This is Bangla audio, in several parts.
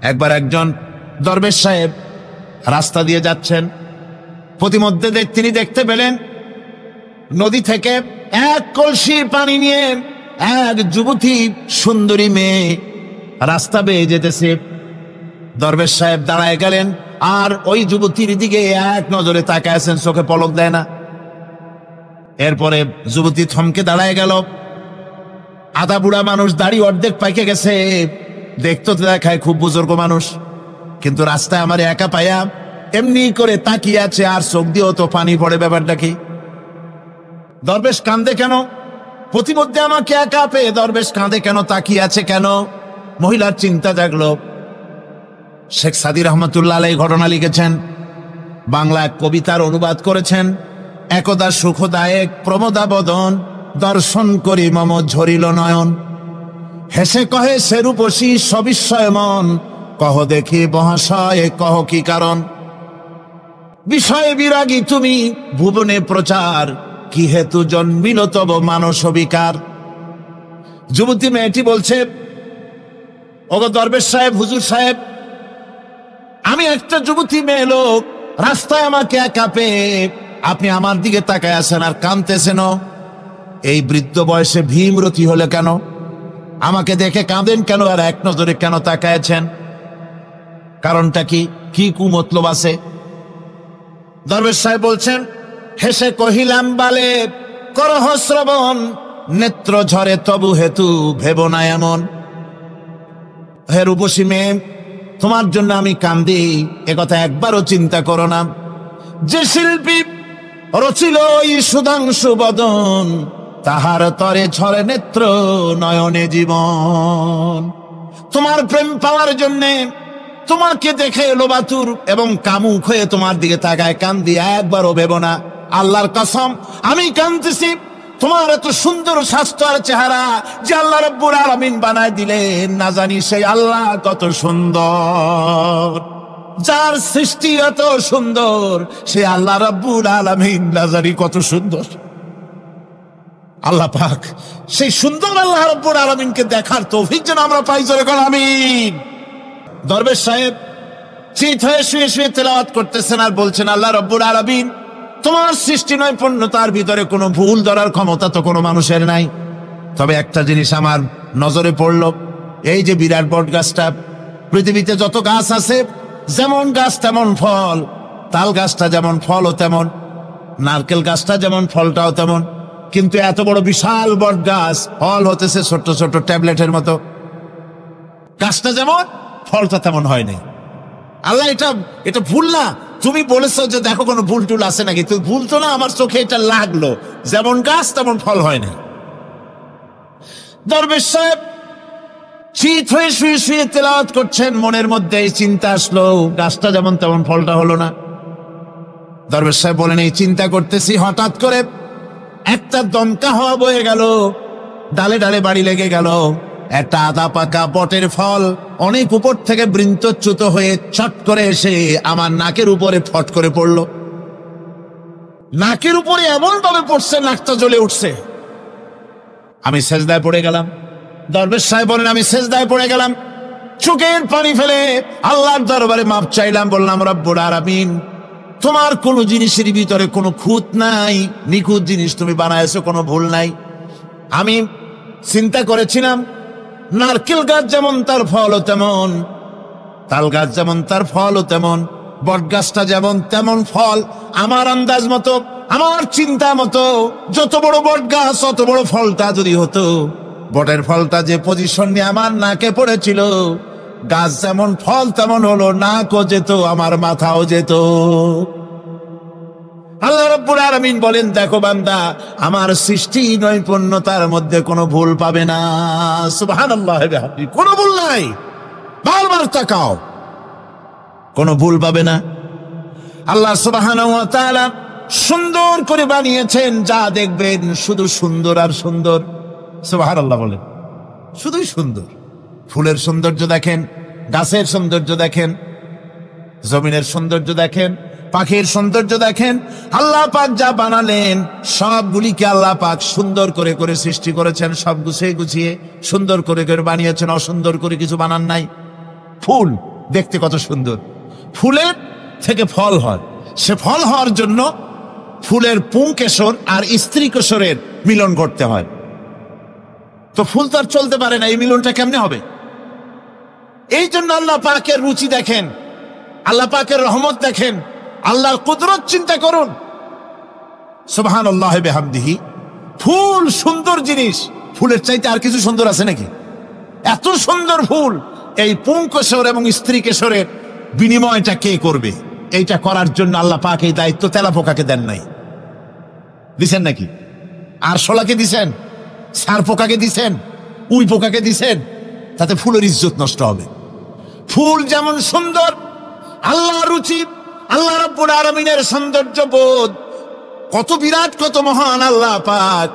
একবার একজন দরবেশ সাহেব রাস্তা দিয়ে যাচ্ছেন, প্রতিমধ্যে তিনি দেখতে পেলেন নদী থেকে এক কলসি পানি নিয়ে এক যুবতী সুন্দরী মেয়ে রাস্তা বেয়ে যেতেছে। দরবেশ সাহেব দাঁড়ায় গেলেন আর ওই যুবতীর দিকে এক নজরে তাকায় আছেন, চোখে পলক দেয় না। এরপরে যুবতী থমকে দাঁড়ায় গেল। আধা বুড়া মানুষ, দাড়ি অর্ধেক পাইকে গেছে, দেখতে তো দেখায় খুব বুজুর্গ মানুষ, কিন্তু রাস্তায় আমার একা পায়া এমনি করে তাকিয়ে আছে আর চোখ দিয়েও তো পানি পড়ে। ব্যাপারটা কি? দরবেশ কাঁদে কেন? প্রতিমধ্যে আমাকে একা পেয়ে দরবেশ কাঁদে কেন, তাকিয়ে আছে কেন? মহিলার চিন্তা জাগলো। শেখ সাদী রহমতুল্লাহ আলাইহি ঘটনা লিখেছেন, বাংলা এক কবিতার অনুবাদ করেছেন। একদা সুখদায়ক প্রমোদা বদন, দর্শন করি মম ঝরিল নয়ন। হেসে কহে সেরূপসী সবিস্ময় মন, কহ দেখি মহাশয় কহ কি কারণ। বিষয়ে বিরাগী তুমি ভুবনে প্রচার, কি হেতু জন্মিল তব মানস বিকার। যুবতী মেয়েটি বলছে, ওগো দরবেশ সাহেব, হুজুর সাহেব, আমি একটা যুবতী মেয়ে লোক, রাস্তায় আমাকে একা পেয়ে আপনি আমার দিকে তাকায় আছেন আর কাঁদতেছেন। এই বৃদ্ধ বয়সে ভীমরতি হলে কেন? আমাকে দেখে কাঁদেন কেন আর এক নজরে কেন তাকায়ছেন? কারণটা কি? কি কুমতলব আছে? দরবেশ সাহেব বলছেন, হেসে কহিলাম বালে করহ শ্রবণ, নেত্র ঝরে তবু হেতু ভেব না এমন। হে রূপসী মেয়ে, তোমার জন্য আমি কান্দি, একথা একবারও চিন্তা করো না। যে শিল্পী রচিল ওই সুধাংশু বদন, তাহার তরে ঝরে নেত্র নয়নে জীবন। তোমার প্রেম পাওয়ার জন্যে তোমাকে দেখে লোবাতুর এবং কামুক হয়ে তোমার দিকে তাকায় কান্দি, একবারও ভেব না। আল্লাহর কসম আমি কাঁদতেছি, তোমার এত সুন্দর স্বাস্থ্য আর চেহারা যে আল্লাহ রাব্বুল আলামিন বানায় দিলেন, না জানি সেই আল্লাহ কত সুন্দর। যার সৃষ্টি এত সুন্দর সে আল্লাহ রাব্বুল আলামিন না জানি কত সুন্দর। আল্লাহ পাক সেই সুন্দর আল্লাহ রাব্বুল আলামিনকে দেখার তৌফিক যেন আমরা পাই। জোরে বলেন আমিন। দরবেশ সাহেব চিত হয়ে শুয়ে শুয়ে তেলাওয়াত করতেছেন আর বলছেন, আল্লাহ রাব্বুল আলামিন, তোমার সৃষ্টি নৈপুণ্যতার ভিতরে কোনো ভুল ধরার ক্ষমতা তো কোনো মানুষের নাই। তবে একটা জিনিস আমার নজরে পড়ল, এই যে বিরাট বট গাছটা, পৃথিবীতে যত গাছ আছে যেমন গাছ তেমন ফল, তাল গাছটা যেমন ফলও তেমন, নারকেল গাছটা যেমন ফলটাও তেমন, কিন্তু এত বড় বিশাল বট গাছ ফল হতেছে ছোট্ট ছোট্ট ট্যাবলেটের মতো। গাছটা যেমন ফলটা তেমন হয় নাই। আল্লাহ এটা ভুল না? তুমি বলেছো যে দেখো কোনো ভুল টুল আছে নাকি? তুমি ভুল তো না, আমার চোখে এটা লাগলো, যেমন গাছ তেমন ফল হয় না। দরবেশ সাহেব চিত হয়ে শুয়ে শুয়ে তেলাওয়াত করছেন, মনের মধ্যে এই চিন্তা আসলো, গাছটা যেমন তেমন ফলটা হলো না। দরবেশ সাহেব বলেন, এই চিন্তা করতেছি, হঠাৎ করে একটা দমকা হাওয়া বয়ে গেল, ডালে ডালে বাড়ি লেগে গেল। একটা আদা পাকা বটের ফল অনেক উপর থেকে বৃন্তচ্যুত হয়ে চট করে এসে আমার নাকের উপরে ফট করে পড়লো। নাকের উপরে এমন ভাবে পড়ছে, নাকটা জ্বলে উঠছে। আমি সেজদায় পড়ে গেলাম। দরবেশ সাহেব বলেন, আমি সেজদায় পড়ে গেলাম, চোখের পানি ফেলে আল্লাহর দরবারে মাপ চাইলাম। বললাম, রব্বুল আলামিন, তোমার কোনো জিনিসের ভিতরে কোনো খুঁত নাই, নিখুঁত জিনিস তুমি বানাইছো, কোনো ভুল নাই। আমি চিন্তা করেছিলাম নারকেল গাছ যেমন তার ফলও তেমন, তাল গাছ যেমন তার ফলও তেমন, বট গাছটা যেমন তেমন ফল। আমার আন্দাজ মতো, আমার চিন্তা মতো, যত বড় বট গাছ অত বড় ফলটা যদি হতো, বটের ফলটা যে পজিশন নিয়ে আমার নাকে পড়েছিল, গাছ যেমন ফল তেমন হলো, নাকও যেত, আমার মাথাও যেত। আল্লাহ রাব্বুল আলামিন বলেন, দেখো বান্দা, আমার সৃষ্টি নৈপুণ্যতার মধ্যে কোনো ভুল পাবে না। সুবহানাল্লাহ, কোনো ভুল নাই। বারবার তাকাও, কোনো ভুল পাবে না। আল্লাহ সুবহানাহু ওয়া তাআলা সুন্দর করে বানিয়েছেন, যা দেখবেন শুধু সুন্দর আর সুন্দর। সুবহানাল্লাহ বলেন, শুধুই সুন্দর। ফুলের সৌন্দর্য দেখেন, গাছের সৌন্দর্য দেখেন, জমিনের সৌন্দর্য দেখেন, পাখির সৌন্দর্য দেখেন। আল্লাহ পাক যা বানালেন সবগুলিকে আল্লাহ পাক সুন্দর করে করে সৃষ্টি করেছেন, সব গুছিয়ে গুছিয়ে সুন্দর করে করে বানিয়েছেন, অসুন্দর করে কিছু বানান নাই। ফুল দেখতে কত সুন্দর। ফুলের থেকে ফল হয়, সে ফল হওয়ার জন্য ফুলের পুংকেশর আর স্ত্রী কেশরের মিলন ঘটতে হয়। তো ফুল তো আর চলতে পারে না, এই মিলনটা কেমনে হবে? এই জন্য আল্লাহ পাকের রুচি দেখেন, আল্লাহ পাকের রহমত দেখেন, আল্লাহর কুদরত চিন্তা করুন। সুবহানাল্লাহ বিহামদিহি। ফুল সুন্দর জিনিস, ফুলের চাইতে আর কিছু সুন্দর আছে নাকি? এত সুন্দর ফুল, এই পুংকেশর এবং স্ত্রী কেশরের বিনিময়টা কে করবে? এইটা করার জন্য আল্লাহ পাক এই দায়িত্ব তেলাপোকাকে দেন নাই, দিছেন নাকি? আর শোলাকে দিছেন, সার পোকাকে দিছেন, উই পোকাকে দিছেন, তাতে ফুলের ইজ্জত নষ্ট হবে। ফুল যেমন সুন্দর, আল্লাহ রুচি, আল্লাহ রাব্বুল আলামিনের সৌন্দর্য বোধ কত বিরাট, কত মহান আল্লাহ পাক।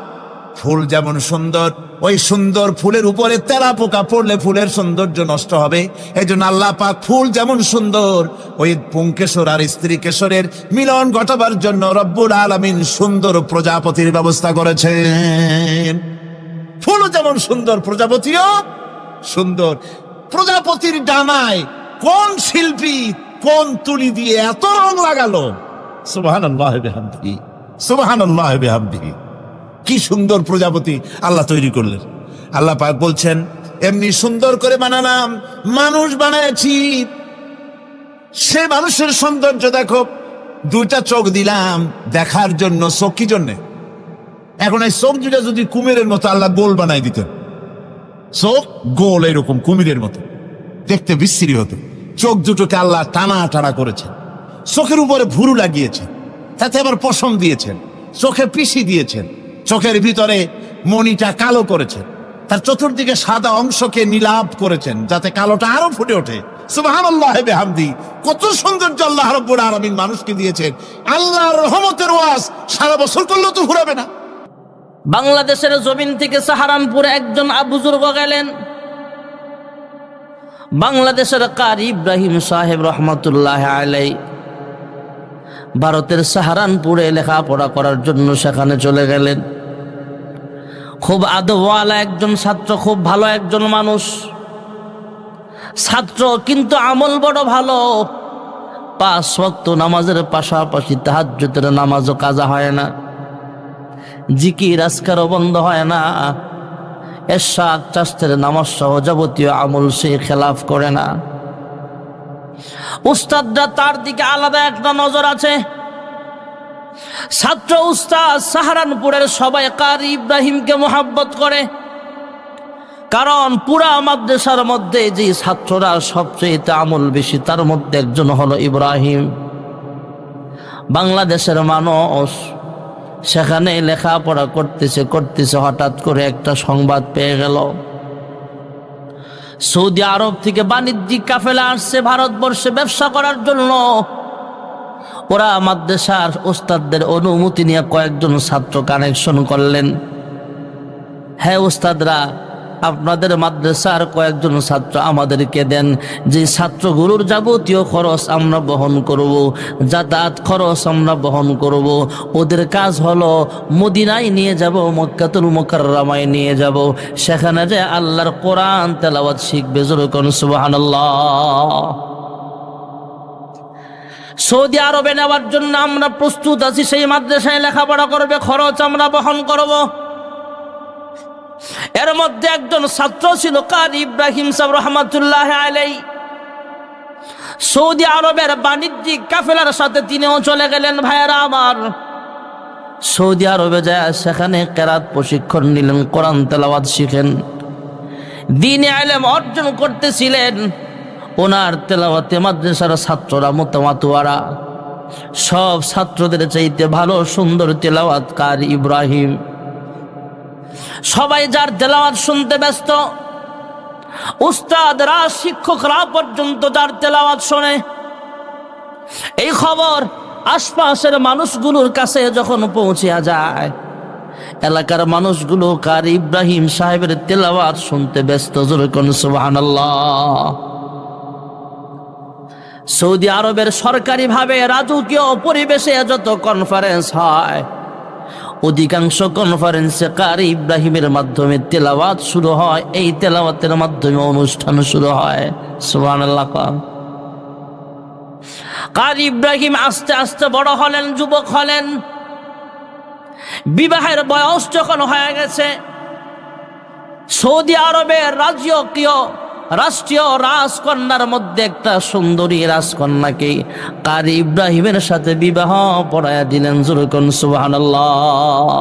ফুল যেমন সুন্দর, ওই সুন্দর ফুলের উপরে তেলাপোকা পড়লে ফুলের সৌন্দর্য নষ্ট হবে। এই জন্য আল্লাহ পাক ফুল যেমন সুন্দর, ওই পুংকেশর আর স্ত্রী কেশরের মিলন ঘটাবার জন্য রব্বুল আলামিন সুন্দর প্রজাপতির ব্যবস্থা করেছেন। ফুল যেমন সুন্দর, প্রজাপতিও সুন্দর। প্রজাপতির ডানায় কোন শিল্পী কোন তুলি দিয়ে এত রং লাগালো! সুবহানাল্লাহ বিহামদিহি, সুবহানাল্লাহ বিহামদিহি। কি সুন্দর প্রজাপতি আল্লাহ তৈরি করলেন। আল্লাহ পাক বলছেন, এমনি সুন্দর করে বানালাম, মানুষ বানাইছি, সে মানুষের সৌন্দর্য দেখো। দুইটা চোখ দিলাম দেখার জন্য। চোখ কি জন্যে? এখন এই চোখ দুটা যদি কুমিরের মতো আল্লাহ গোল বানাই দিতেন, চোখ গোল এরকম কুমিরের মতো দেখতে বিশ্রী হতো। চোখ দুটোকে আল্লাহ টানা টানা করেছেন, চোখের উপরে ভুরু লাগিয়েছেন, তাতে আবার পশম দিয়েছেন, চোখে পিসি দিয়েছেন, চোখের ভিতরে মণিটা কালো করেছেন, তার চতুর্দিকে সাদা অংশকে নীলাভ করেছেন যাতে কালোটা আরো ফুটে ওঠে। সুবহানাল্লাহ বিহামদি। কত সৌন্দর্য আল্লাহ রাব্বুল আলামিন মানুষকে দিয়েছেন। আল্লাহর রহমতের ওয়াজ সারা বছর করলেও তো ফুরাবে না। বাংলাদেশের জমিন থেকে সাহারানপুরে একজন বুজুর্গ গেলেন। বাংলাদেশের কারি ইব্রাহিম সাহেব রহমতুল্লাহ আলাইহি ভারতের সাহারানপুরে লেখাপড়া করার জন্য সেখানে চলে গেলেন। খুব আদবওয়ালা একজন ছাত্র, খুব ভালো একজন মানুষ ছাত্র, কিন্তু আমল বড় ভালো। 5 ওয়াক্ত নামাজের পাশাপাশি তাহাজ্জুদের নামাজও কাজা হয় না, জিকির আজকারও বন্ধ হয় না, এরশাদ চাষের নামাজ সহ যাবতীয় আমল সে খেলাফ করে না। উস্তাদরা তার দিকে আলাদা একটা নজর আছে। ছাত্র উস্তাদ সাহারানপুরের সবাই কারি ইব্রাহিমকে মোহাব্বত করে, কারণ পুরা মাদ্রাসার মধ্যে যে ছাত্ররা সবচেয়ে আমল বেশি তার মধ্যে একজন হলো ইব্রাহিম। বাংলাদেশের মানুষ সেখানে লেখাপড়া করতেছে হঠাৎ করে একটা সংবাদ পেয়ে গেল, সৌদি আরব থেকে বাণিজ্যিক কাফেলা আসছে ভারতবর্ষে ব্যবসা করার জন্য। ওরা মাদ্রাসার ওস্তাদদের অনুমতি নিয়ে কয়েকজন ছাত্র কানেকশন করলেন। হ্যাঁ ওস্তাদরা, আপনাদের মাদ্রাসার কয়েকজন ছাত্র আমাদেরকে দেন, যে ছাত্রগুলোর যাবতীয় খরচ আমরা বহন করব, যাতায়াত খরচ আমরা বহন করব। ওদের কাজ হলো মদিনায় নিয়ে যাব, মক্কাতুল মুকাররমায় নিয়ে যাব, সেখানে যে আল্লাহর কোরআন তেলাওয়াত শিখবে। জোরে কোন সুবহানাল্লাহ। সৌদি আরবে নেওয়ার জন্য আমরা প্রস্তুত আছি, সেই মাদ্রাসায় লেখাপড়া করবে, খরচ আমরা বহন করব। এর মধ্যে একজন ছাত্র ছিল কারি ইব্রাহিম সাহেব রহমতুল্লাহ আলাইহি। সৌদি আরবের বাণিজ্যিক কাফেলার সাথে তিনিও চলে গেলেন। ভাইয়েরা আমার, সৌদি আরবে যায় সেখানে কেরাত প্রশিক্ষণ নিলেন, কোরআন তেলাওয়াত শিখেন, দ্বীনি ইলম অর্জন করতেছিলেন। ওনার তেলাওয়াতে মাদ্রাসার ছাত্ররা মুতাওয়াতিরা, সব ছাত্রদের চাইতে ভালো সুন্দর তেলাওয়াত কারি ইব্রাহিম। সবাই যার তেলাওয়াত শুনতে ব্যস্ত, উস্তাদরা শিক্ষকরা পর্যন্ত যার তেলাওয়াত শোনে। এই খবর আশপাশের মানুষগুলোর কাছে যখন পৌঁছে যায়, এলাকার মানুষগুলো কারি ইব্রাহিম সাহেবের তেলাওয়াত শুনতে ব্যস্ত। জোরে কোন সুবহানাল্লাহ। সৌদি আরবের সরকারিভাবে রাজকীয় পরিবেশে যত কনফারেন্স হয়, অধিকাংশ কনফারেন্সে কারি ইব্রাহিমের মাধ্যমে তেলাওয়াত শুরু হয়। এই তেলাওয়াতের মাধ্যমে অনুষ্ঠান শুরু হয়। সুবহানাল্লাহ। কারি ইব্রাহিম আস্তে আস্তে বড় হলেন, যুবক হলেন। বিবাহের বয়স যখন হয়ে গেছে, সৌদি আরবের রাষ্ট্রীয় রাজকন্যার মধ্যে একটা সুন্দরী রাজকন্যাকে কারি ইব্রাহিমের সাথে বিবাহ পড়ায়া দিলেন। জোরকন সুবহানাল্লাহ।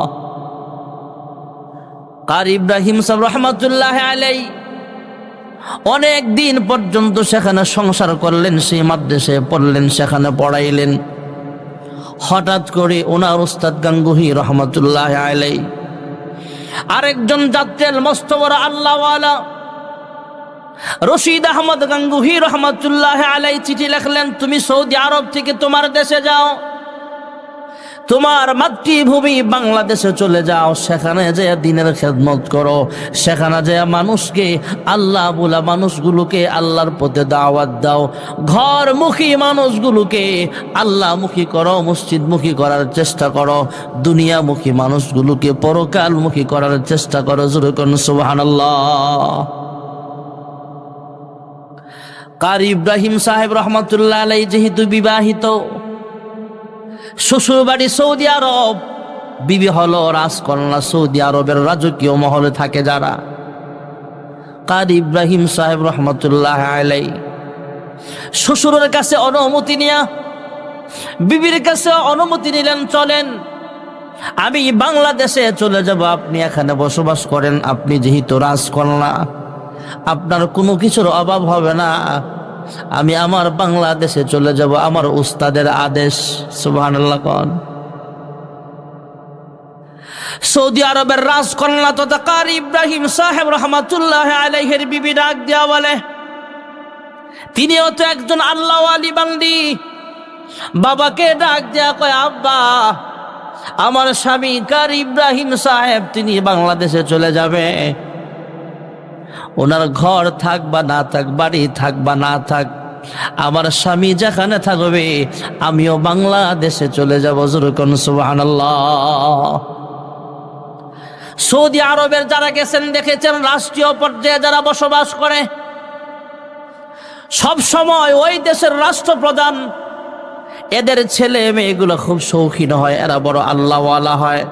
কারি ইব্রাহিম সাহেব রহমাতুল্লাহ আলাইহি অনেক দিন পর্যন্ত সেখানে সংসার করলেন, সেই মাদ্রাসায় পড়লেন, সেখানে পড়াইলেন। হঠাৎ করে ওনার উস্তাদ গাঙ্গুহি রহমাতুল্লাহ আলাইহি আরেকজন যাত্রীর মস্ত বড় আল্লাহওয়ালা রশিদ আহমদ গাঙ্গুহি রহমাতুল্লাহ আলাইহি চিঠি লিখলেন, তুমি সৌদি আরব থেকে তোমার দেশে যাও, তোমার মাতৃভূমি বাংলাদেশে চলে যাও, সেখানে যে দ্বীনের খেদমত করো, সেখানে যে মানুষকে আল্লাহ বলা মানুষগুলোকে আল্লাহর পথে দাওয়াত দাও, ঘরমুখী মানুষগুলোকে আল্লাহমুখী করো, মসজিদমুখী করার চেষ্টা করো, দুনিয়ামুখী মানুষগুলোকে পরকালমুখী করার চেষ্টা করো। জোরে করুন সুবহানাল্লাহ। কারি ইব্রাহিম সাহেব রহমাতুল্লাহ আলাইহি যেহেতু বিবাহিত, শ্বশুর বাড়ি সৌদি আরব, বিবি হলো রাজকন্যা, সৌদি আরবের রাজকীয় মহলে থাকে যারা। কারি ইব্রাহিম সাহেব রহমাতুল্লাহ আলাইহি শ্বশুরের কাছে অনুমতি নিয়া বিবির কাছে অনুমতি নিলেন, চলেন আমি বাংলাদেশে চলে যাব, আপনি এখানে বসবাস করেন, আপনি যেহেতু রাজকন্যা আপনার কোনো কিছুর অভাব হবে না, আমি আমার বাংলাদেশে চলে যাব, আমার উস্তাদের আদেশ। সুবহানাল্লাহ। কোন সৌদি আরবের রাজকন্যা তথা কারি ইব্রাহিম সাহেব রহমাতুল্লাহ আলাইহির বিবি ডাক দেয়া বলে, তিনিও তো একজন আল্লাহওয়ালি বান্দি। বাবাকে ডাক দেয়া কয়, আব্বা আমার স্বামী কারি ইব্রাহিম সাহেব তিনি বাংলাদেশে চলে যাবে, ওনার ঘর থাক বা না থাক, বাড়ি থাক বা না থাক, আমার স্বামী যেখানে থাকবে আমিও বাংলাদেশে চলে যাব। জোরে কোন সুবহানাল্লাহ। সৌদি আরবের যারা গেছেন দেখেছেন, রাষ্ট্রীয় পর্যায়ে যারা বসবাস করে সব সময় ওই দেশের রাষ্ট্রপ্রধান, এদের ছেলে মেয়েগুলো খুব শৌখিন হয়, এরা বড় আল্লাহওয়ালা হয়।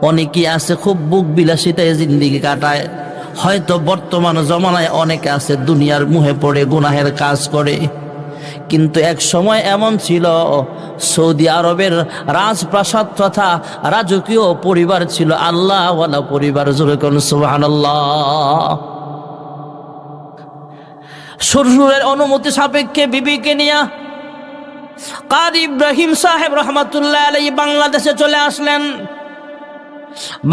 অনেকেই আছে খুব বুক বিলাসিতায় জিন্দেগি কাটায়, হয়তো বর্তমান জমানায় অনেকে আছে দুনিয়ার মুহে পড়ে গুনাহের কাজ করে, কিন্তু এক সময় এমন ছিল সৌদি আরবের রাজপ্রাসাদ তথা রাজকীয় পরিবার ছিল আল্লাহওয়ালা পরিবার। জোরে কোন সুবহানাল্লাহ। শ্বশুরের অনুমতি সাপেক্ষে বিবিকে নিয়ে কারি ইব্রাহিম সাহেব রহমাতুল্লাহ আলাইহি বাংলাদেশে চলে আসলেন।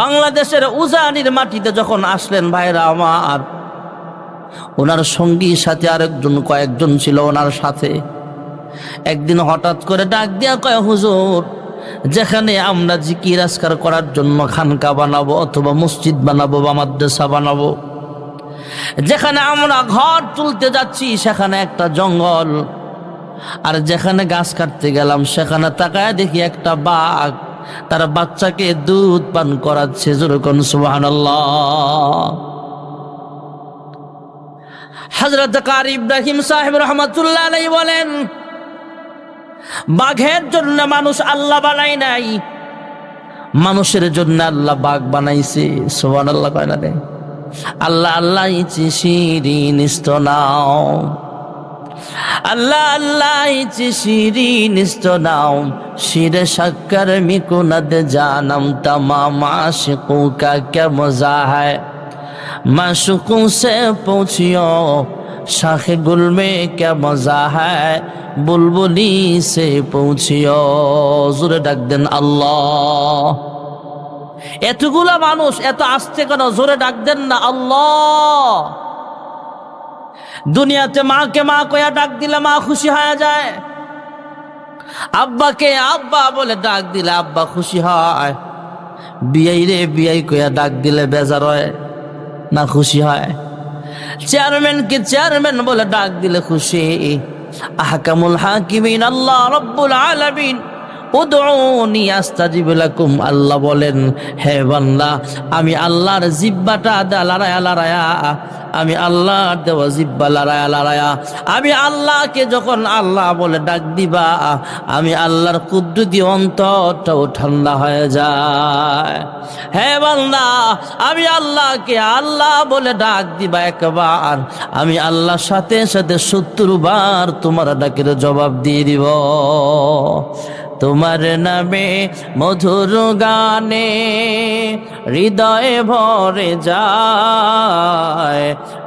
বাংলাদেশের উজানির মাটিতে যখন আসলেন ভাইরা আমার, ওনার সঙ্গী সাথে আরেকজন কয়েকজন ছিল ওনার সাথে। একদিন হঠাৎ করে ডাক দিয়া কয়, হুজুর যেখানে আমরা জিকির আজকার করার জন্য খানকা বানাবো অথবা মসজিদ বানাবো বা মাদ্রাসা বানাবো, যেখানে আমরা ঘর তুলতে যাচ্ছি সেখানে একটা জঙ্গল, আর যেখানে গাছ কাটতে গেলাম সেখানে তাকায় দেখি একটা বাঘ তার বাচ্চাকে দুধ পান করাচ্ছে। জোরে কোন সুবহানাল্লাহ। হযরত কারি ইব্রাহিম সাহেব রাহমাতুল্লাহ আলাইহি বলেন, বাঘের জন্য মানুষ আল্লাহ বানাই নাই, মানুষের জন্য আল্লাহ বাঘ বানাইছে। সুবহানাল্লাহ। কয় না রে, আল্লাহ আল্লাহ ইচ্ছে শিরিন ইস্তনাও, আল্লাহ আল্লাহ ইচ্ছে শিরিন ইস্তনাও, শিরে শক্কর মিকুনদ জানম तमाम आशिकों का क्या मजा है, माशूकों से पूछियो शाखे गुल में क्या मजा है, बुलबुली से पूछियो। জোরে ডাক দেন আল্লাহ। এতগুলা মানুষ এত আস্তে কেন? জোরে ডাক দেন না আল্লাহ। দুনিয়াতে মাকে মা কয়া ডাক দিলে মা খুশি হয়ে যায়, আব্বাকে আব্বা বলে ডাক দিলে আব্বা খুশি হয়, বিয়াই রে বিয়াই কয়া ডাক দিলে বেজার হয় না খুশি হয়, চেয়ারম্যানকে চেয়ারম্যান বলে ডাক দিলে খুশি। আহকামুল হাকিমিন আল্লাহ রাব্বুল আলামিন উদউনি আস্তাজিব লাকুম, আল্লাহ বলেন হে বান্দা, আমি আল্লাহর জিহ্বাটা লড়ায়া লড়ায়া, আমি আল্লাহর দেওয়া জিহ্বা লড়ায়া লড়ায়া, আমি আল্লাহকে যখন আল্লাহ বলে ডাক দিবা, আমি আল্লাহর কুদরতি অন্তরটাও ঠান্ডা হয়ে যায়। হে বান্দা, আমি আল্লাহকে আল্লাহ বলে ডাক দিবা একবার, আমি আল্লাহর সাথে সাথে 70 বার তোমার ডাকের জবাব দিয়ে দিব। তোমার নামে মধুর গানে হৃদয়ে ভরে যায়,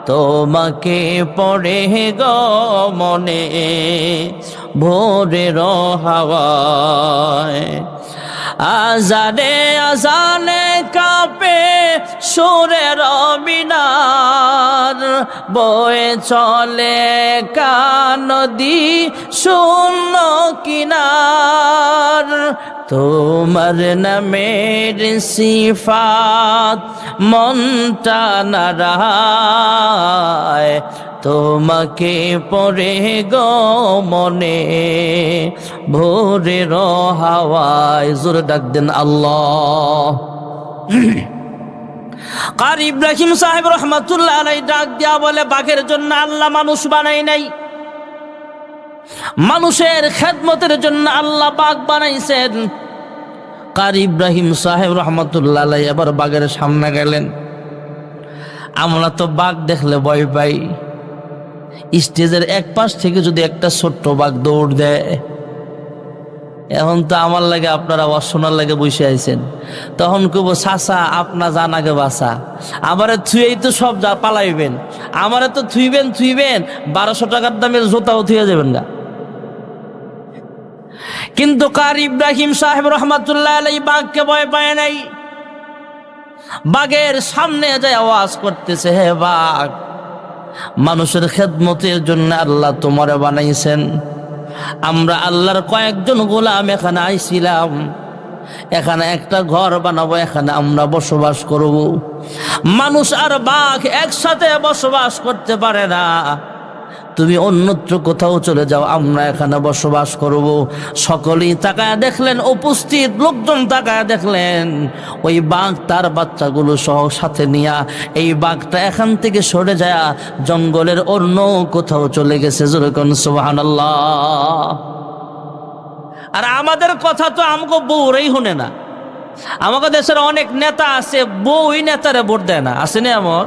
তোমাকে পড়ে গো মনে ভোরের হাওয়ায়। আজানে আজানে কাঁপে সুরের মিনার, বয়ে চলে কানদী শূন্য কিনার। তোমার নামের সিফাত মনটা নাড়ায়, তোমাকে পড়ে গো মনে ভোরের হাওয়ায়। জোরে ডাক দেন আল্লাহ। কারি ইব্রাহিম সাহেব রহমাতুল্লাহ আলাইহি ডাক দিয়া বলে, বাঘের জন্য আল্লাহ মানুষ বানাই নাই, মানুষের খেদমতের জন্য আল্লাহ বাঘ বানাইছেন। কারি ইব্রাহিম সাহেব রহমাতুল্লাহ আলাইহি এবার বাঘের সামনে গেলেন। আমরা তো বাঘ দেখলে ভয় পাই, স্টেজের এক পাশ থেকে যদি একটা ছোট্ট বাঘ দৌড় দেয়, এখন তো আমার লাগে আপনারা অশোনার লাগে বসে আছেন, তখন কব চাচা আপনা জান আগে বাসা, আমারে থুয়েই তো সব যা পালাইবেন, আমারে তো থুইবেন 1200 টাকার দামের জোতাও থুয়ে যাবেন না। কিন্তু কারি ইব্রাহিম সাহেব রহমাতুল্লাহ আলাইহি বাঘকে ভয় পায় নাই। বাঘের সামনে যায় আওয়াজ করতেছে, হে বাঘ, মানুষের খেদমতের জন্য আল্লাহ তোমারে বানাইছেন, আমরা আল্লাহর কয়েকজন গোলাম এখানে আইছিলাম, এখানে একটা ঘর বানাবো, এখানে আমরা বসবাস করব। মানুষ আর বাঘ একসাথে বসবাস করতে পারে না, তুমি অন্যত্র কোথাও চলে যাও, আমরা এখানে বসবাস করব। সকলেই তাকায় দেখলেন, উপস্থিত লোকজন তাকায় দেখলেন ওই বাঘ তার বাচ্চাগুলো সহ সাথে নিয়া এই বাঘটা এখান থেকে সরে যায় জঙ্গলের অন্য কোথাও চলে গেছে। জোরে কোন সুবহানাল্লাহ। আর আমাদের কথা তো আমাকে বউরাই শুনে না। আমাকে দেশের অনেক নেতা আছে, বউই নেতারে ভোট দেয় না, আছে না? আমার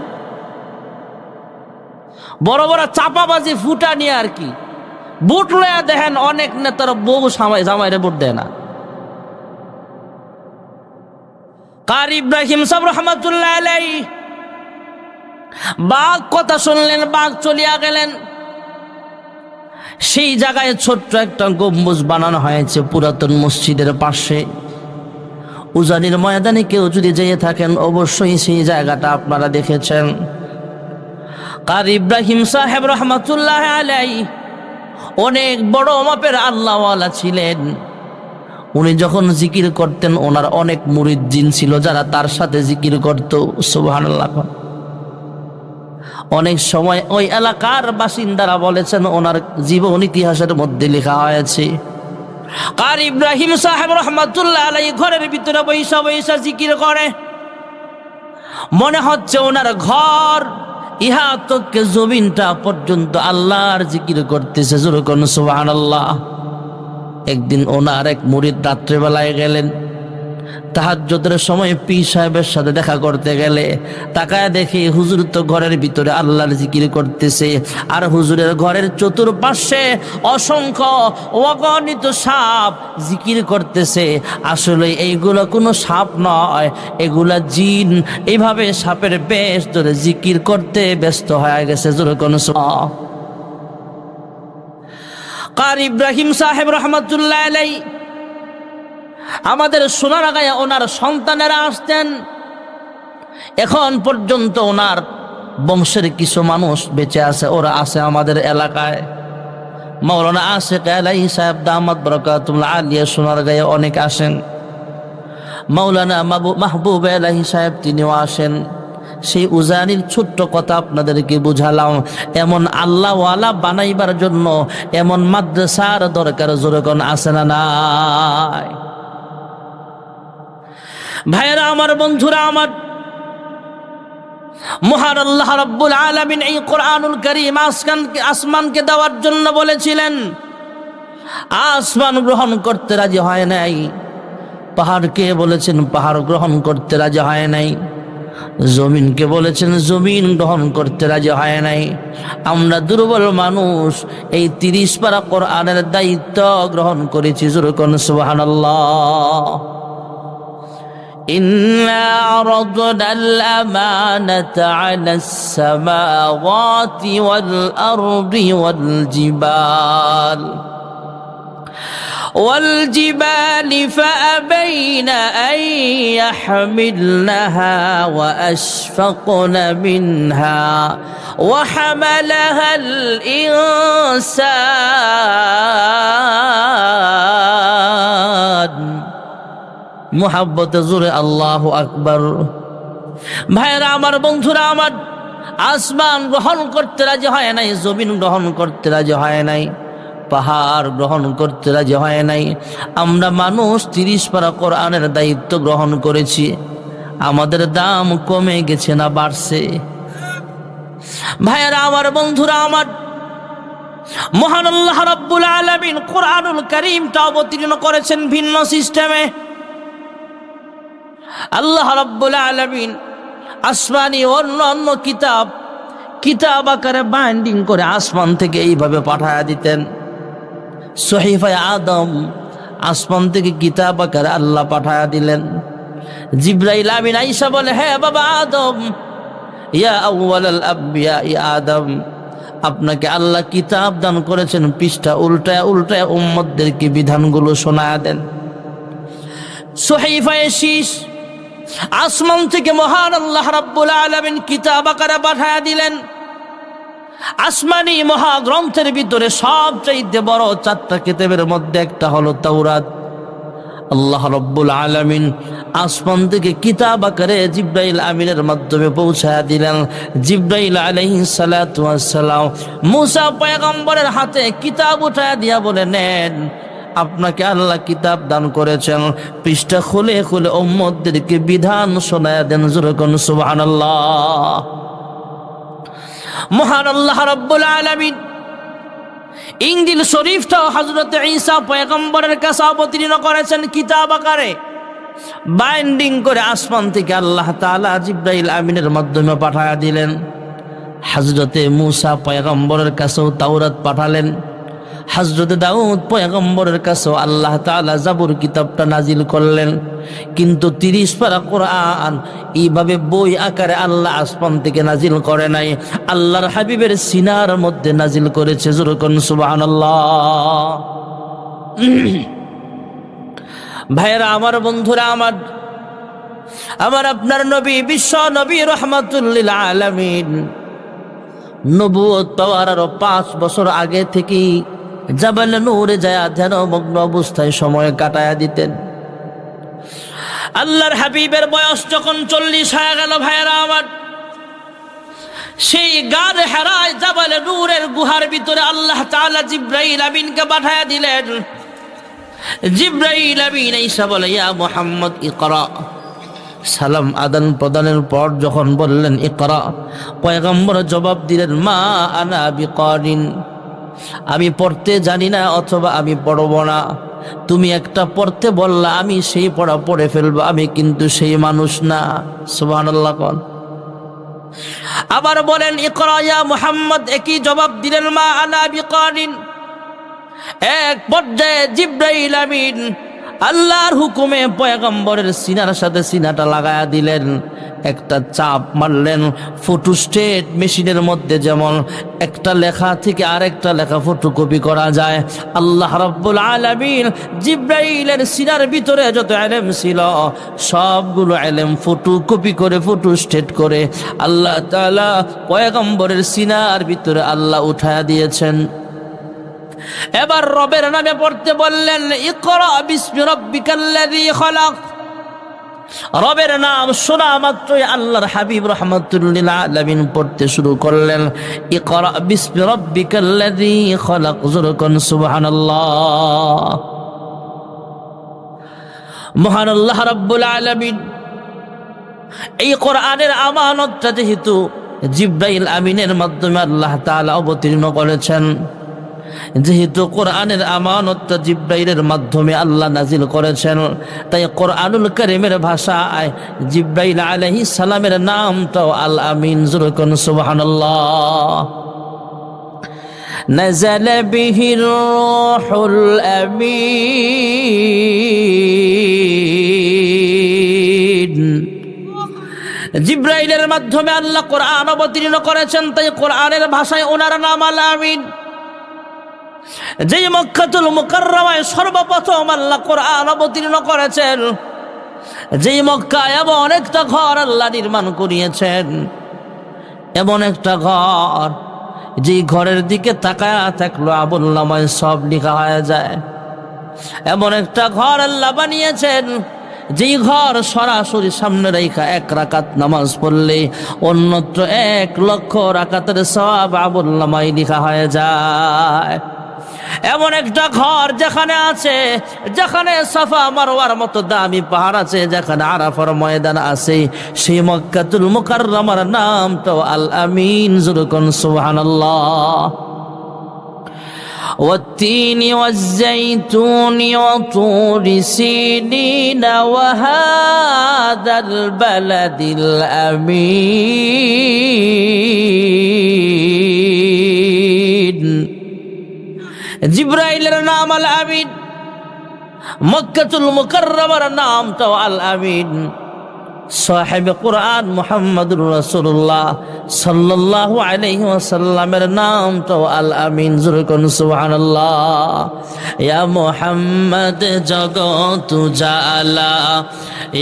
বড় বড় চাপাবাজি ফুটা নিয়ে আর কি ভোট লয়া দেখেন অনেক নেতার বউ জামাইরে ভোট দেয় না। কারি ইব্রাহিম সাহেব রহমাতুল্লাহ আলাইহি বাঘ কথা শুনলেন, বাঘ চলিয়া গেলেন। সেই জায়গায় ছোট্ট একটা গম্বুজ বানানো হয়েছে পুরাতন মসজিদের পাশে। উজানির ময়দানে কেউ যদি যেয়ে থাকেন অবশ্যই সেই জায়গাটা আপনারা দেখেছেন। কারি ইব্রাহিম সাহেব রহমাতুল্লাহ আলাইহি অনেক বড় মাপের আল্লাহওয়ালা ছিলেন। উনি যখন জিকির করতেন ওনার অনেক মুরিদ জিন ছিল যারা তার সাথে জিকির করত। সুবহানাল্লাহ। অনেক সময় ওই এলাকার বাসিন্দারা বলেছেন, ওনার জীবন ইতিহাসের মধ্যে লেখা হয়েছে, কারি ইব্রাহিম সাহেব রহমাতুল্লাহ আলাইহি ঘরের ভিতরে বৈশা বৈশা জিকির করে। মনে হচ্ছে ওনার ঘর ইহা তোকে জমিনটা পর্যন্ত আল্লাহর জিকির করতেছে। জোরে কোন সুবহানাল্লাহ। একদিন ওনার এক মুরিদ রাত্রেবেলায় গেলেন, তাহাজ্জুদের সময় পীর সাহেবের সাথে দেখা করতে গেলে তাকায় দেখে হুজুর তো ঘরের ভিতরে আল্লাহর জিকির করতেছে, আর হুজুরের ঘরের চতুর্পাশে অসংখ্য অগণিত সাপ জিকির করতেছে। আসলে এইগুলো কোনো সাপ নয়, এগুলা জিন। এইভাবে সাপের বেশ ধরে জিকির করতে ব্যস্ত হয়ে গেছে। জোরে কোন সুবহানাল্লাহ। কারি ইব্রাহিম সাহেব রহমাতুল্লাহ আলাইহি আমাদের সোনারগাঁয়ে ওনার সন্তানেরা আসতেন। এখন পর্যন্ত ওনার বংশের কিছু মানুষ বেঁচে আছে, ওরা আছে আমাদের এলাকায়। মাওলানা আশিক আলাইহি সাহেব দামাত বরকাতুল আলিয়া সোনারগাঁয়ে অনেক আসেন। মাওলানা মাহবুব আলাইহি সাহেব তিনিও আসেন। সেই উজানির ছোট্ট কথা আপনাদেরকে বুঝালাম। এমন আল্লাহওয়ালা বানাইবার জন্য এমন মাদ্রাসার দরকার জোরকন আছে না নাই? ভাইয়েরা আমার, বন্ধুরা আমার, মহান আল্লাহ রাব্বুল আলামিন এই কোরআনুল কারীম আসমানকে দেওয়ার জন্য বলেছিলেন। আসমান গ্রহণ করতে রাজি হয় নাই। পাহাড়কে বলেছেন পাহাড় গ্রহণ করতে রাজি হয় নাই। জমিনকে বলেছেন জমিন গ্রহণ করতে রাজি হয় নাই। আমরা দুর্বল মানুষ এই 30 পারা কোরআনের দায়িত্ব গ্রহণ করেছি। জোরকন সুবহানাল্লাহ। إنا عرضنا الأمانة على السماوات والأرض والجبال فأبين أن يحملنها وأشفقن منها وحملها الإنسان। মুহাব্বতে জোরে আল্লাহু আকবার। ভাইরা আমার, বন্ধুরা আমার, আসমান গ্রহণ করতে রাজি হয় নাই, জমিন গ্রহণ করতে রাজি হয় নাই, পাহাড় গ্রহণ করতে রাজি হয় নাই। আমরা মানুষ 30 পারা কোরআনের দায়িত্ব গ্রহণ করেছি। আমাদের দাম কমে গেছে না বাড়ছে? ভাইরা আমার, বন্ধুরা আমার, মহান আল্লাহ রাব্বুল আলামিন কোরআনুল কারীমটা অবতীর্ণ করেছেন ভিন্ন সিস্টেমে। আল্লাহ রাব্বুল আলামিন আসমানি অন্য কিতাব আকারে বাইন্ডিং করে আসমান থেকে এইভাবে পাঠায়া দিতেন। সহিফায়ে আদম আসমান থেকে কিতাব আকারে আল্লাহ পাঠায়া দিলেন। জিবরাইল আমিন আয়েশা বলে, হে বাবা আদম, ইয়া আউয়ালাল আম্বিয়া ইয়া আদম, আপনাকে আল্লাহ কিতাব দান করেছেন, পৃষ্ঠা উল্টায় উল্টায় উম্মতদেরকে বিধানগুলো শোনায়া দেন। সহিফায়ে শীস আসমান থেকে মহান আল্লাহ রাব্বুল আলামিন কিতাব আকারে পাঠায়া দিলেন। আসমানি মহাগ্রন্থের ভিতরে সবচেয়ে বড় 4টা কিতাবের মধ্যে একটা হলো তাওরাত। আল্লাহ রাব্বুল আলামিন আসমান থেকে কিতাব আকারে জিবরাইল আমিনের মাধ্যমে পৌঁছায়া দিলেন। জিবরাইল আলাইহিস সালাতু ওয়াস সালাম মুসা পয়গম্বরের হাতে কিতাব উঠায়া দিয়া বলে, নেন, আপনাকে আল্লাহ কিতাব দান করেছেন, পৃষ্ঠা খুলে খুলে উম্মতদেরকে বিধান শোনায়া দেন। জোরকন সুবহানাল্লাহ। মহান আল্লাহ রাব্বুল আলামিন ইনজিল শরীফটাও হযরত ঈসা পয়গম্বরের কাছে অবতীর্ণ করেছেন কিতাব আকারে বাইন্ডিং করে। আসমান থেকে আল্লাহ তাআলা জিবরাইল আমিনের মাধ্যমে পাঠায়া দিলেন। হযরতে মুসা পয়গম্বরের কাছেও তাওরাত পাঠালেন। হযরতে দাউদ পয়গম্বরের কাছেও আল্লাহ তাআলা জাবুর কিতাবটা নাজিল করলেন। কিন্তু 30 পারা কোরআন এইভাবে বই আকারে আল্লাহ আসমান থেকে নাজিল করে নাই, আল্লাহর হাবিবের সিনার মধ্যে নাজিল করেছে। জোরকন সুবহানাল্লাহ। ভাইরা আমার, বন্ধুরা আমার, আমার আপনার নবী, বিশ্ব নবী রাহমাতুল লিল আলামিন, নবুয়ত পাওয়ার আরো 5 বছর আগে থেকেই জাবালে নূরে যায় ধ্যানমগ্ন অবস্থায় সময় কাটায়া দিতেন। আল্লাহর হাবিবের বয়স যখন 40 হয়ে গেল, ভাইরা আমার, সেই গারে হেরায় জাবালে নূরের গুহার ভিতরে আল্লাহ তাআলা জিবরাইল আমিনকে পাঠায়া দিলেন। জিবরাইল আমিন এসে বলে, ইয়া মুহাম্মদ ইকরা। সালাম আদান প্রদানের পর যখন বললেন ইকরা, পয়গম্বর জবাব দিলেন, মা আনা বিকারিন, আমি পড়তে জানি না অথবা আমি পড়ব না। তুমি একটা পড়তে বললা, আমি সেই পড়া পড়ে ফেলবো, আমি কিন্তু সেই মানুষ না। সুবহানাল্লাহ। কোন আবার বলেন ইকরা ইয়া মুহাম্মদ, একই জবাব দিলেন, মা আনা বিকারিন। এক পর্যায়ে জিবরাইল আমিন আল্লাহর হুকুমে পয়গম্বরের সিনার সাথে সিনাটা লাগায়া দিলেন, একটা চাপ মারলেন। ফটোস্টেট মেশিনের মধ্যে যেমন একটা লেখা থেকে আরেকটা লেখা ফটোকপি করা যায়, আল্লাহ রাব্বুল আলামিন জিবরাইলের সিনার ভিতরে যত ইলম ছিল সবগুলো ইলম ফটোকপি করে ফটোস্টেট করে আল্লাহ তাআলা পয়গম্বরের সিনার ভিতরে আল্লাহ উঠায়া দিয়েছেন। এবার রবের নামে পড়তে বললেন, ইকরা বিসমি রাব্বিকাল্লাযী খালাক। রবের নাম শোনা মাত্রই আল্লাহর হাবিব রাহমাতুল লিল আলামিন পড়তে শুরু করলেন, ইকরা বিসমি রাব্বিকাল্লাযী খলাক, যুরকুন সুবহানাল্লাহ। মহান আল্লাহ রাব্বুল আলামিন এই কোরআনের আমানতটা যেহেতু জিবরাইল আমিনের মাধ্যমে আল্লাহ তাআলা অবতীর্ণ করেছেন, যেহেতু কোরআনের আমানতটা জিবরাইলের মাধ্যমে আল্লাহ নাজিল করেছেন, তাই কোরআনুল কারীমের ভাষায় জিবরাইল আলাইহিস সালামের নামটাও আল আমিন। যুরকুন সুবহানাল্লাহ। নাযালা বিহির রূহুল আমিন। জিবরাইলের মাধ্যমে আল্লাহ কোরআন অবতীর্ণ করেছেন, তাই কোরআনের ভাষায় ওনার নাম আল আমিন। যেই মক্কাতুল মুকাররমায় সর্বপ্রথম আল্লাহ কোরআন অবতীর্ণ করেছেন, যেই মক্কায় এমন একটা ঘর আল্লাহ নির্মাণ করিয়েছেন, এমন একটা ঘর যেই ঘরের দিকে তাকায়া থাকলো আমলনামায় সব লেখা হয়ে যায়। এমন একটা ঘর আল্লাহ বানিয়েছেন, যেই ঘর সরাসরি সামনে রেখা এক রাকাত নামাজ পড়লে অন্যত্র 1,00,000 রাকাতের সওয়াব আমলনামায় লেখা হয়ে যায়। এমন একটা ঘর যেখানে আছে, যেখানে সাফা মারওয়ার মতো দামি পাহাড় আছে, যেখানে আরাফার ময়দান আছে, সেই মক্কাতুল মুকাররমার নামটাও আল আমিন। যুরকুন সুবহানাল্লাহ। والتين والزيتون وطور سينين وهذا البلد الأمين। জিবরাইলের নাম আল আমিন, মক্কাতুল মুকাররমার নামটাও আল আমিন। সাহেব কুরআন মুহাম্মদুর রাসূলুল্লাহ সাল্লাল্লাহু আলাইহি ওয়াসাল্লামের নামটাও আল আমিন। যুরকুন সুবহানাল্লাহ। ইয়া মুহাম্মদ জগত জালা,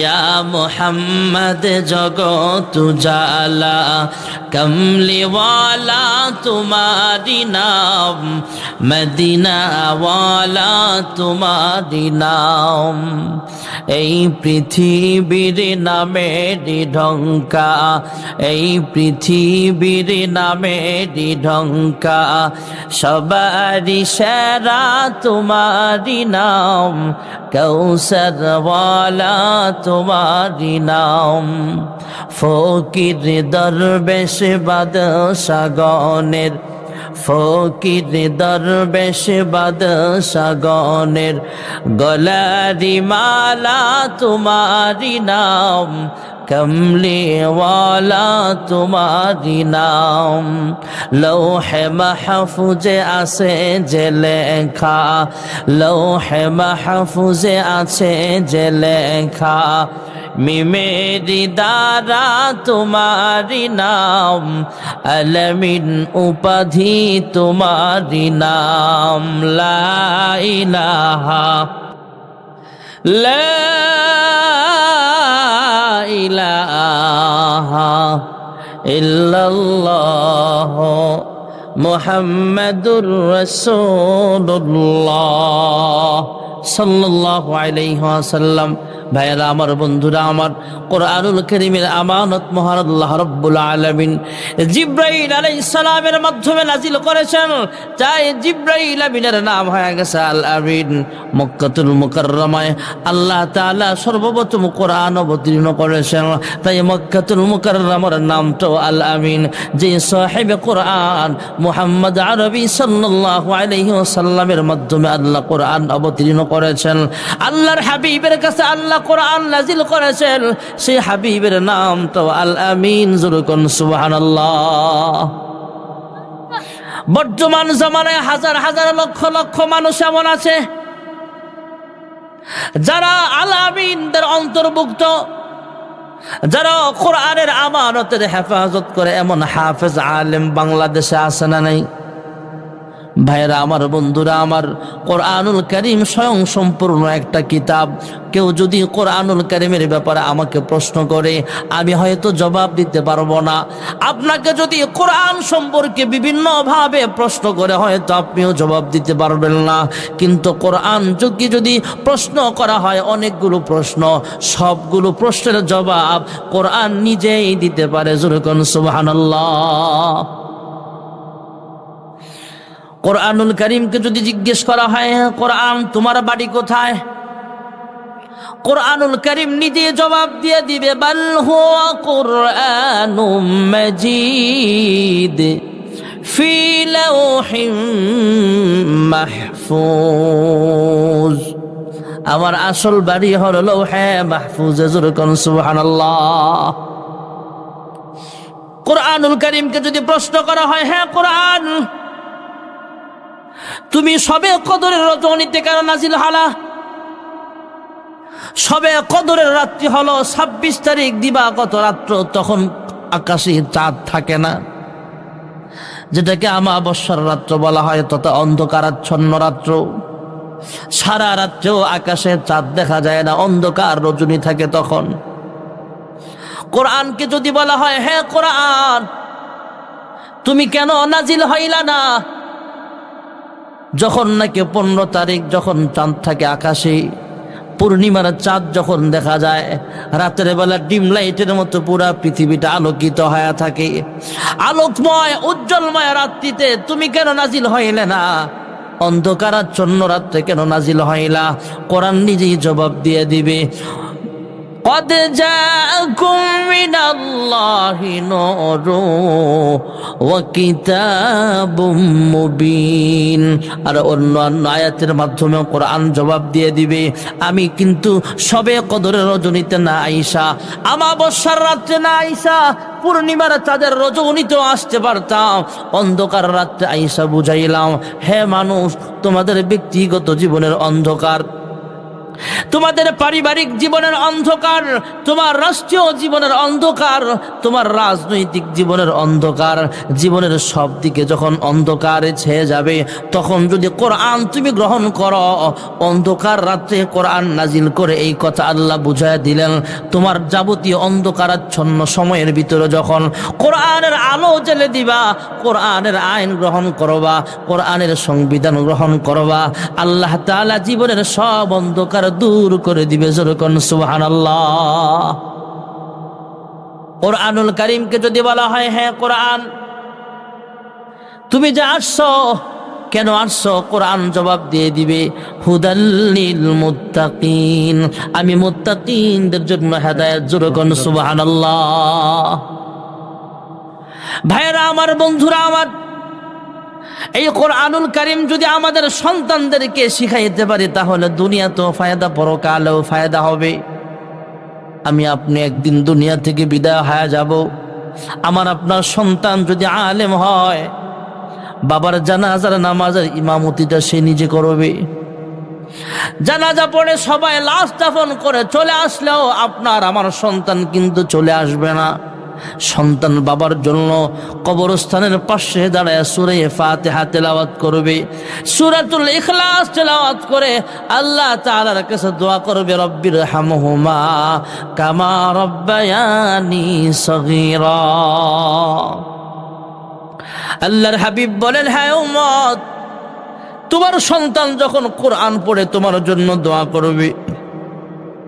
ইয়া মুহাম্মদ জগত জালা, কমলি ওয়ালা তোমারি নাম, মদিনা ওয়ালা তোমারি নাম। এই পৃথিবীর নামেরই ঢঙ্কা, এই পৃথিবীর নামেরই ঢঙ্কা, সবারই সেরা তোমারি নাম, কৌসর ওয়ালা তোমারি নাম। ফকির দরবেশ বাদশাগণের, ফকির দরবেশ বাদশাগণের গলারি মালা তোমারি নাম, কমলি ওয়ালা তোমারি নাম। লৌহে মাহফুজে আছে যে লেখা, লৌহে মাহফুজে আছে যে লেখা, মিমেরি দ্বারা তোমারি নাম, আলমিন উপাধি তোমারি নাম। লা ইলাহা, লা ইলাহা ইল্লাল্লাহ মুহাম্মাদুর রাসূলুল্লাহ সাল্লাল্লাহু আলাইহি ওয়াসাল্লাম। ভাইরা আমার, বন্ধুরা আমার, কোরআনুল কারীমের আমানত মহান আল্লাহ রাব্বুল আলামিন জিবরাইল আলাইহিস সালামের মাধ্যমে নাজিল করেছেন, তাই জিবরাইল আমিনের নাম হয়ে গেছে আল আমিন। মক্কাতুল মুকাররমায় আল্লাহ তাআলা সর্বপ্রথম কোরআন অবতীর্ণ করেছেন, তাই মক্কাতুল মুকাররমার নামটাও আল আমিন। যে সাহেবে কোরআন মুহাম্মদ আরবি সাল্লাল্লাহু আলাইহি ওয়াসাল্লামের মাধ্যমে আল্লাহ কোরআন অবতীর্ণ করেছেন, আল্লাহর হাবিবের কাছে আল্লাহ কোরআন নাজিল করেছেন, সেই হাবিবের নাম তো আল আমিন। যুরকুন সুবহানাল্লাহ। বর্তমান জামানায় হাজার হাজার লক্ষ লক্ষ মানুষ এমন আছে যারা আল আমিনদের অন্তর্ভুক্ত, যারা কোরআনের আমানতের হেফাজত করে। এমন হাফেজ আলেম বাংলাদেশে আছে না নাই? ভাইরা আমার, বন্ধুরা আমার, কোরআনুল কারীম স্বয়ং সম্পূর্ণ একটা কিতাব। কেউ যদি কোরআনুল কারীমের ব্যাপারে আমাকে প্রশ্ন করে, আমি হয়তো জবাব দিতে পারবো না। আপনাকে যদি কোরআন সম্পর্কে বিভিন্নভাবে প্রশ্ন করে, হয়তো আপনিও জবাব দিতে পারবেন না। কিন্তু কোরআন যদি প্রশ্ন করা হয়, অনেকগুলো প্রশ্ন, সবগুলো প্রশ্নের জবাব কোরআন নিজেই দিতে পারে। জোরে কোন সুবহানাল্লাহ। কোরআনুল কারীমকে যদি জিজ্ঞেস করা হয়, কোরআন তোমার বাড়ি কোথায়, কোরআনুল কারীম নিজে জবাব দিয়ে দিবে, বাল হুয়া কুরআনুম মাজিদ ফি লাওহিম মাহফুজ। আমার আসল বাড়ি হলো লৌহে মাহফুজে। জোরে কোন সুবহানাল্লাহ। কোরআনুল কারীমকে যদি প্রশ্ন করা হয়, হ্যাঁ কোরআন তুমি সবে কদরের রজনীতে কেন নাজিল হলা? সবে কদরের রাত্রি হলো 26 তারিখ দিবাগত রাত্র, তখন আকাশে চাঁদ থাকে না, যেটাকে আমাবস্যার রাত্র বলা হয়, তথা অন্ধকারাচ্ছন্ন রাত্র। সারা রাত্রেও আকাশে চাঁদ দেখা যায় না, অন্ধকার রজনী থাকে তখন। কোরআনকে যদি বলা হয়, হ্যাঁ কোরআন তুমি কেন নাজিল হইলা না? যখন নাকি 15 তারিখ, যখন চাঁদ থাকে আকাশে, পূর্ণিমার চাঁদ যখন দেখা যায়, রাতের বেলা ডিম লাইটের মতো পুরা পৃথিবীটা আলোকিত হয়ে থাকে, আলোকময় উজ্জ্বলময় রাত্রিতে তুমি কেন নাজিল হইলে না? অন্ধকারাচ্ছন্ন রাত্রে কেন নাজিল হইলা? কোরআন নিজেই জবাব দিয়ে দিবে, قد جاءكم من الله نور وكتاب مبين। আর অন্য আয়াতের মাধ্যমে কোরআন জবাব দিয়ে দিবে, আমি কিন্তু সবে কদরের রজনীতে না আইসা, আমাবস্যার রাত্রে না আইসা, পূর্ণিমার চাঁদের রজনীতেও আসতে পারতাম, অন্ধকার রাত্রে আইসা বুঝাইলাম, হে মানুষ, তোমাদের ব্যক্তিগত জীবনের অন্ধকার, তোমাদের পারিবারিক জীবনের অন্ধকার, তোমার রাষ্ট্রীয় জীবনের অন্ধকার, তোমার রাজনৈতিক জীবনের অন্ধকার, জীবনের সব দিকে যখন অন্ধকারে ছেয়ে যাবে, তখন যদি কোরআন তুমি গ্রহণ করো, অন্ধকার রাত্রে কোরআন নাজিল করে এই কথা আল্লাহ বুঝায় দিলেন, তোমার যাবতীয় অন্ধকারাচ্ছন্ন সময়ের ভিতরে যখন কোরআনের আলো জ্বেলে দিবা, কোরআনের আইন গ্রহণ করবা, কোরআনের সংবিধান গ্রহণ করবা, আল্লাহ তাআলা জীবনের সব অন্ধকার দূর করে দিবে। জোরে কোন সুবহানাল্লাহ। কোরআনুল কারীমকে যদি বলা হয়, হ্যাঁ কোরআন তুমি যে আসছো, কেন আসছো? কোরআন জবাব দিয়ে দিবে, হুদাল লিল মুত্তাকিন, আমি মুত্তাকিনদের জন্য হেদায়েত। জোরে কোন সুবহানাল্লাহ। ভাইরা আমার, বন্ধুরা আমার, এই কোরআনুল কারীম যদি আমাদের সন্তানদেরকে শিখাইতে পারি, তাহলে দুনিয়াতেও ফায়দা, পরকালেও ফায়দা হবে। আমি আপনি একদিন দুনিয়া থেকে বিদায় হয়ে যাব, আমার আপনার সন্তান যদি আলেম হয়, বাবার জানাজার নামাজের ইমামতিটা সে নিজে করবে, জানাজা পড়ে সবাই লাশ দাফন করে চলে আসলেও আপনার আমার সন্তান কিন্তু চলে আসবে না। সন্তান বাবার জন্য কবরস্থানের পাশে দাঁড়ায় সূরা ফাতিহা তেলাওয়াত করবে, সূরাতুল ইখলাস তেলাওয়াত করে আল্লাহ তাআলার কাছে দোয়া করবে, রব্বির হামহুমা কামা রব্বায়ানি সগীরা। আল্লাহর হাবিব বলেন, হ্যাঁ উম্মত, তোমার সন্তান যখন কোরআন পড়ে তোমার জন্য দোয়া করবে,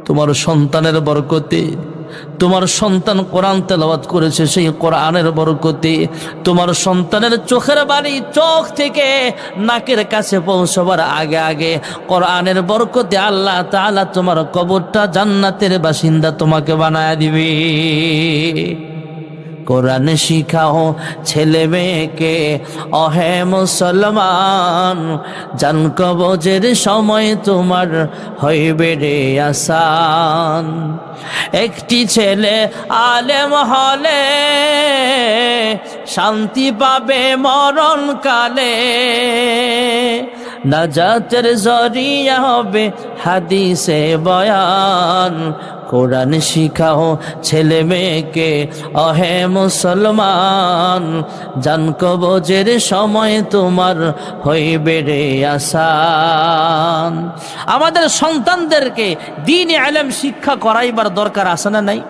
তোমার সন্তানের বরকতে, তোমার সন্তান কোরআন তেলাওয়াত করেছে সেই কোরআনের বরকতে, তোমার সন্তানের চোখের বালি চোখ থেকে নাকের কাছে পৌঁছবার আগে আগে কোরআনের বরকতে আল্লাহ তাআলা তোমার কবরটা জান্নাতের বাসিন্দা তোমাকে বানায় দিবে। কোরআন শিখাও ছেলে মেয়েকে, অহে মুসলমান, জান কবজের সময় তোমার হইবে রে আসান। একটি ছেলে আলেম হলে শান্তি পাবে মরণ কালে, নাজাতের জরিয়া হবে হাদিসে বয়ান, কোরআন শিখাও ছেলে মেয়েকে অহে মুসলমান, জান কবজের সময় তোমার হইবে রে আসান। আমাদের সন্তানদেরকে দ্বীন ইলম শিক্ষা করাইবার দরকার আছে না নাই?